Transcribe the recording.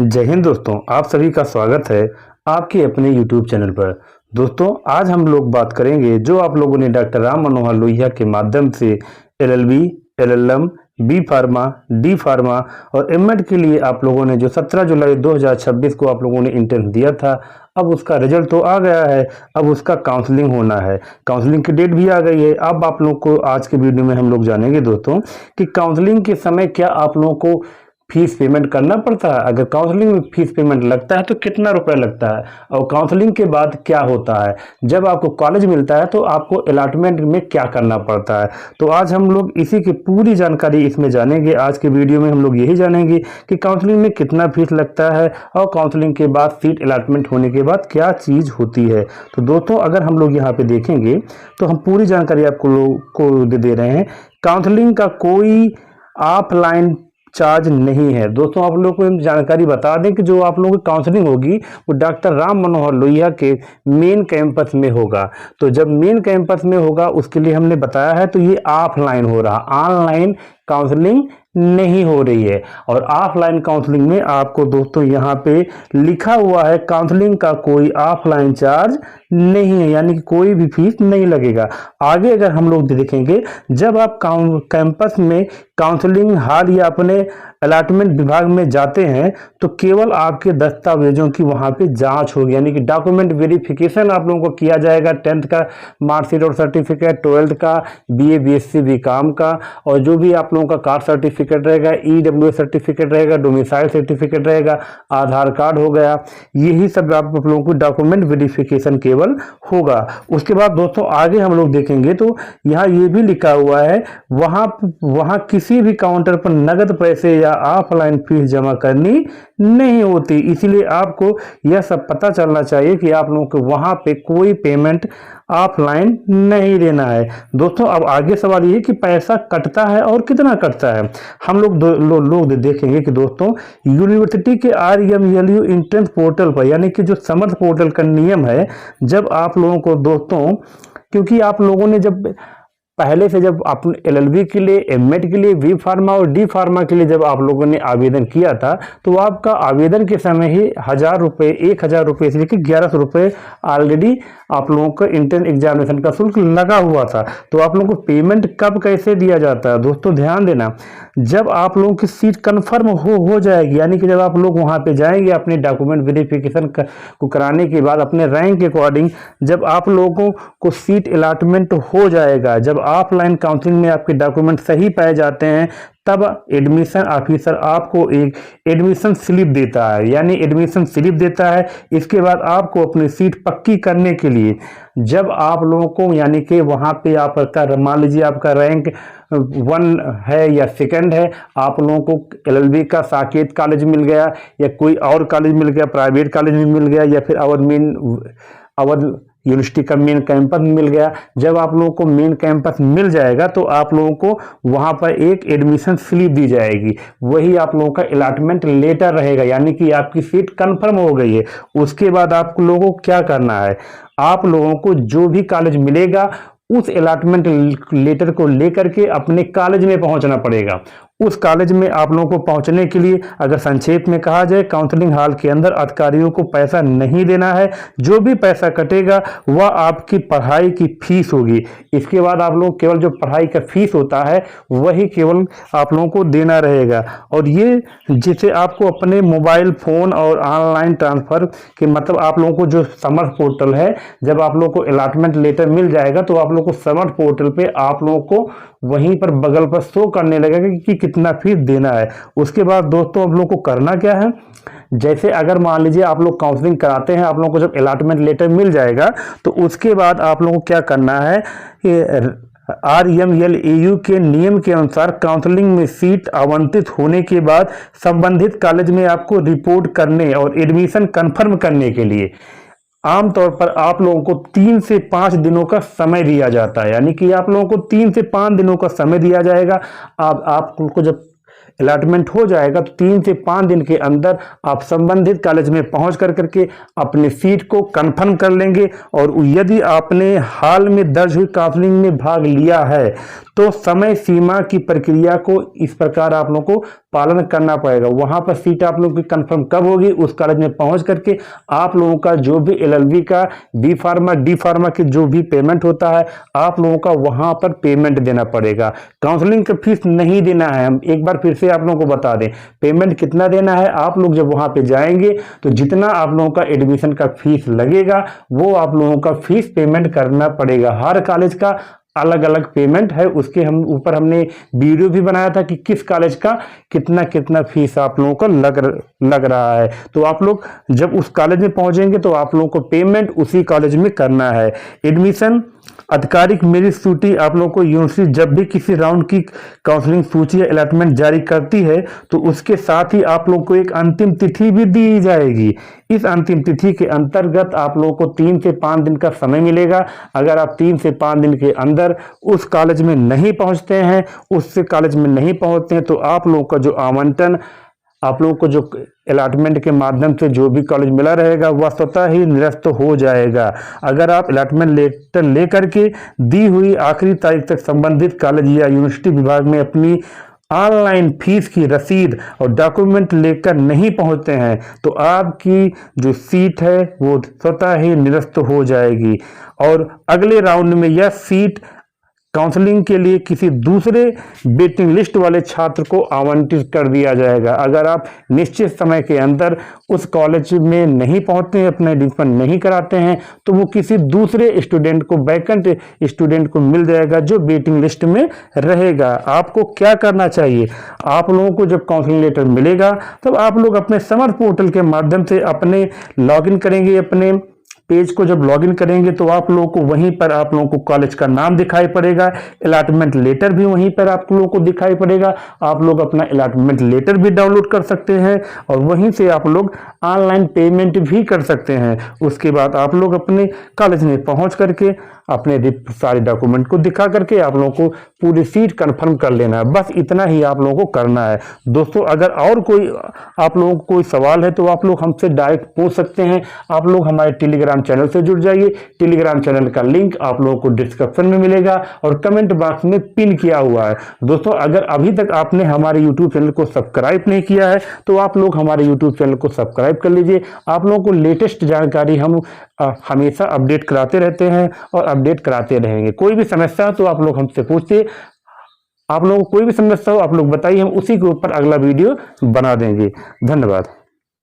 जय हिंद दोस्तों, आप सभी का स्वागत है आपके अपने YouTube चैनल पर। दोस्तों, आज हम लोग बात करेंगे जो आप लोगों ने डॉक्टर राम मनोहर लोहिया के माध्यम से LLB, LLM, B pharma, D pharma और एमएड के लिए आप लोगों ने जो 17 जुलाई 2026 को आप लोगों ने इंट्रेंस दिया था, अब उसका रिजल्ट तो आ गया है। अब उसका काउंसलिंग होना है, काउंसलिंग की डेट भी आ गई है। अब आप लोग को आज के वीडियो में हम लोग जानेंगे दोस्तों कि काउंसलिंग के समय क्या आप लोगों को फीस पेमेंट करना पड़ता है। अगर काउंसलिंग में फीस पेमेंट लगता है तो कितना रुपया लगता है, और काउंसलिंग के बाद क्या होता है, जब आपको कॉलेज मिलता है तो आपको अलॉटमेंट में क्या करना पड़ता है। तो आज हम लोग इसी की पूरी जानकारी इसमें जानेंगे। आज के वीडियो में हम लोग यही जानेंगे कि काउंसलिंग में कितना फीस लगता है और काउंसलिंग के बाद सीट अलॉटमेंट होने के बाद क्या चीज़ होती है। तो दोस्तों, अगर हम लोग यहाँ पे देखेंगे तो हम पूरी जानकारी आपको लोग को दे रहे हैं। काउंसलिंग का कोई ऑफलाइन चार्ज नहीं है। दोस्तों, आप लोगों को हम जानकारी बता दें कि जो आप लोगों की काउंसलिंग होगी वो डॉक्टर राम मनोहर लोहिया के मेन कैंपस में होगा। तो जब मेन कैंपस में होगा उसके लिए हमने बताया है, तो ये ऑफलाइन हो रहा, ऑनलाइन काउंसलिंग नहीं हो रही है। और ऑफलाइन काउंसलिंग में आपको दोस्तों यहाँ पे लिखा हुआ है काउंसलिंग का कोई ऑफलाइन चार्ज नहीं है, यानी कि कोई भी फीस नहीं लगेगा। आगे अगर हम लोग देखेंगे, जब आप कैंपस में काउंसलिंग हॉल या अपने अलॉटमेंट विभाग में जाते हैं तो केवल आपके दस्तावेजों की वहां पे जांच होगी, यानी कि डॉक्यूमेंट वेरिफिकेशन आप लोगों को किया जाएगा। 10th का मार्कशीट और सर्टिफिकेट, 12th का, BA BSc बीकॉम का, और जो भी आप लोगों का कास्ट सर्टिफिकेट रहेगा, EWS सर्टिफिकेट रहेगा, डोमिसाइल सर्टिफिकेट रहेगा, आधार कार्ड हो गया, यही सब आप लोगों को डॉक्यूमेंट वेरिफिकेशन केवल होगा। उसके बाद दोस्तों आगे हम लोग देखेंगे तो यहाँ ये भी लिखा हुआ है, वहां किसी भी काउंटर पर नगद पैसे या ऑफलाइन फीस जमा करनी नहीं होती। इसीलिए आपको यह सब पता चलना चाहिए कि आप लोगों को वहां पे कोई पेमेंट ऑफलाइन नहीं देना है। दोस्तों, अब आगे सवाल ये कि पैसा कटता है और कितना कटता है। हम लोग देखेंगे कि दोस्तों यूनिवर्सिटी के RMLU एंट्रेंस पोर्टल पर, यानी कि जो समर्थ पोर्टल का नियम है, जब आप लोगों को दोस्तों, क्योंकि आप लोगों ने जब पहले से जब अपने LLB के लिए, एमएड के लिए, बी फार्मा और डी फार्मा के लिए जब आप लोगों ने आवेदन किया था तो आपका आवेदन के समय ही 1000 रुपये से लेकर 1100 रुपये ऑलरेडी आप लोगों को इंट्रेंस एग्जामिनेशन का शुल्क लगा हुआ था। तो आप लोगों को पेमेंट कब कैसे दिया जाता है दोस्तों, ध्यान देना। जब आप लोगों की सीट कन्फर्म हो जाएगी, यानी कि जब आप लोग वहाँ पे जाएंगे अपने डॉक्यूमेंट वेरिफिकेशन को कराने के बाद अपने रैंक के अकॉर्डिंग, जब आप लोगों को सीट अलॉटमेंट हो जाएगा, जब ऑफलाइन काउंसलिंग में आपके डॉक्यूमेंट सही पाए जाते हैं, तब एडमिशन ऑफिसर आपको एक एडमिशन स्लिप देता है, यानी एडमिशन स्लिप देता है। इसके बाद आपको अपनी सीट पक्की करने के लिए, जब आप लोगों को, यानी कि वहाँ पे आपका, मान लीजिए आपका रैंक 1 है या 2nd है, आप लोगों को LLB का साकेत कॉलेज मिल गया या कोई और कॉलेज मिल गया, प्राइवेट कॉलेज में मिल गया, या फिर अवध यूनिवर्सिटी का मेन कैंपस मिल गया। जब आप लोगों को मेन कैंपस मिल जाएगा तो आप लोगों को वहां पर एक एडमिशन स्लिप दी जाएगी, वही आप लोगों का अलॉटमेंट लेटर रहेगा, यानी कि आपकी सीट कंफर्म हो गई है। उसके बाद आप लोगों को क्या करना है, आप लोगों को जो भी कॉलेज मिलेगा उस अलॉटमेंट लेटर को लेकर के अपने कॉलेज में पहुंचना पड़ेगा। उस कॉलेज में आप लोगों को पहुंचने के लिए, अगर संक्षेप में कहा जाए, काउंसलिंग हॉल के अंदर अधिकारियों को पैसा नहीं देना है। जो भी पैसा कटेगा वह आपकी पढ़ाई की फीस होगी। इसके बाद आप लोग केवल जो पढ़ाई का फीस होता है वही केवल आप लोगों को देना रहेगा। और ये जिसे आपको अपने मोबाइल फोन और ऑनलाइन ट्रांसफर के, मतलब आप लोगों को जो समर्थ पोर्टल है, जब आप लोगों को अलॉटमेंट लेटर मिल जाएगा तो आप लोगों को समर्थ पोर्टल पे आप लोगों को वहीं पर बगल पर शो करने लगेगा कि कितना फीस देना है। उसके बाद दोस्तों आप लोगों को करना क्या है, जैसे अगर मान लीजिए आप लोग काउंसलिंग कराते हैं, आप लोगों को जब अलॉटमेंट लेटर मिल जाएगा तो उसके बाद आप लोगों को क्या करना है, RMLAU के नियम के अनुसार काउंसलिंग में सीट आवंटित होने के बाद संबंधित कॉलेज में आपको रिपोर्ट करने और एडमिशन कंफर्म करने के लिए आमतौर पर आप लोगों को 3 से 5 दिनों का समय दिया जाता है, यानी कि आप लोगों को 3 से 5 दिनों का समय दिया जाएगा। आपको जब अलॉटमेंट हो जाएगा तो 3 से 5 दिन के अंदर आप संबंधित कॉलेज में पहुंच करके अपनी सीट को कंफर्म कर लेंगे। और यदि आपने हाल में दर्ज हुई काउंसलिंग में भाग लिया है तो समय सीमा की प्रक्रिया को इस प्रकार आप लोगों को पालन करना पड़ेगा। वहां पर सीट आप लोगों की कंफर्म कब होगी, उस कॉलेज में पहुंच करके आप लोगों का जो भी एलएलबी का बी फार्मा डी फार्मा की जो भी पेमेंट होता है आप लोगों का वहां पर पेमेंट देना पड़ेगा। काउंसलिंग का फीस नहीं देना है। हम एक बार फिर से आप लोगों को बता दें पेमेंट कितना देना है। आप लोग जब वहां पे जाएंगे तो जितना आप लोगों का एडमिशन का फीस लगेगा वो आप लोगों का फीस पेमेंट करना पड़ेगा। हर कॉलेज का अलग अलग पेमेंट है, उसके हम ऊपर हमने वीडियो भी बनाया था कि किस कॉलेज का कितना कितना फीस आप लोगों को लग रहा है। तो आप लोग जब उस कॉलेज में पहुंचेंगे तो आप लोगों को पेमेंट उसी कॉलेज में करना है। एडमिशन आधिकारिक मेरिट सूची आप लोगों को यूनिवर्सिटी जब भी किसी राउंड की काउंसलिंग सूची या अलॉटमेंट जारी करती है तो उसके साथ ही आप लोगों को एक अंतिम तिथि भी दी जाएगी। इस अंतिम तिथि के अंतर्गत आप लोगों को 3 से 5 दिन का समय मिलेगा। अगर आप 3 से 5 दिन के अंदर उस कॉलेज में नहीं पहुंचते हैं, उससे कॉलेज में नहीं पहुंचते हैं तो आप लोगों का जो आवंटन आप लोगों को जो अलॉटमेंट के माध्यम से जो भी कॉलेज मिला रहेगा वह स्वतः ही निरस्त हो जाएगा। अगर आप अलॉटमेंट लेटर लेकर के दी हुई आखिरी तारीख तक संबंधित कॉलेज या यूनिवर्सिटी विभाग में अपनी ऑनलाइन फीस की रसीद और डॉक्यूमेंट लेकर नहीं पहुंचते हैं तो आपकी जो सीट है वो स्वतः ही निरस्त हो जाएगी और अगले राउंड में यह सीट काउंसलिंग के लिए किसी दूसरे वेटिंग लिस्ट वाले छात्र को आवंटित कर दिया जाएगा। अगर आप निश्चित समय के अंदर उस कॉलेज में नहीं पहुंचते हैं, अपना एडमिशन नहीं कराते हैं तो वो किसी दूसरे स्टूडेंट को वैकेंट स्टूडेंट को मिल जाएगा जो वेटिंग लिस्ट में रहेगा। आपको क्या करना चाहिए, आप लोगों को जब काउंसलिंग लेटर मिलेगा तब आप लोग अपने समर्थ पोर्टल के माध्यम से अपने लॉगिन करेंगे। अपने पेज को जब लॉगिन करेंगे तो आप लोगों को वहीं पर आप लोगों को कॉलेज का नाम दिखाई पड़ेगा, अलॉटमेंट लेटर भी वहीं पर आप लोगों को दिखाई पड़ेगा। आप लोग अपना अलॉटमेंट लेटर भी डाउनलोड कर सकते हैं और वहीं से आप लोग ऑनलाइन पेमेंट भी कर सकते हैं। उसके बाद आप लोग अपने कॉलेज में पहुंच करके अपने सारे डॉक्यूमेंट को दिखा करके आप लोगों को पूरी सीट कंफर्म कर लेना है। बस इतना ही आप लोगों को करना है। दोस्तों अगर और कोई आप लोगों को कोई सवाल है तो आप लोग हमसे डायरेक्ट पूछ सकते हैं। आप लोग हमारे टेलीग्राम चैनल से जुड़ जाइए। टेलीग्राम चैनल का लिंक आप लोगों को डिस्क्रिप्शन में मिलेगा और कमेंट बॉक्स में पिन किया हुआ है। दोस्तों अगर अभी तक आपने हमारे यूट्यूब चैनल को सब्सक्राइब नहीं किया है तो आप लोग हमारे यूट्यूब चैनल को सब्सक्राइब कर लीजिए। आप लोगों को लेटेस्ट जानकारी हम हमेशा अपडेट कराते रहते हैं और अपडेट कराते रहेंगे। कोई भी समस्या हो तो आप लोग हमसे पूछिए। आप लोगों को कोई भी समस्या हो आप लोग बताइए, हम उसी के ऊपर अगला वीडियो बना देंगे। धन्यवाद।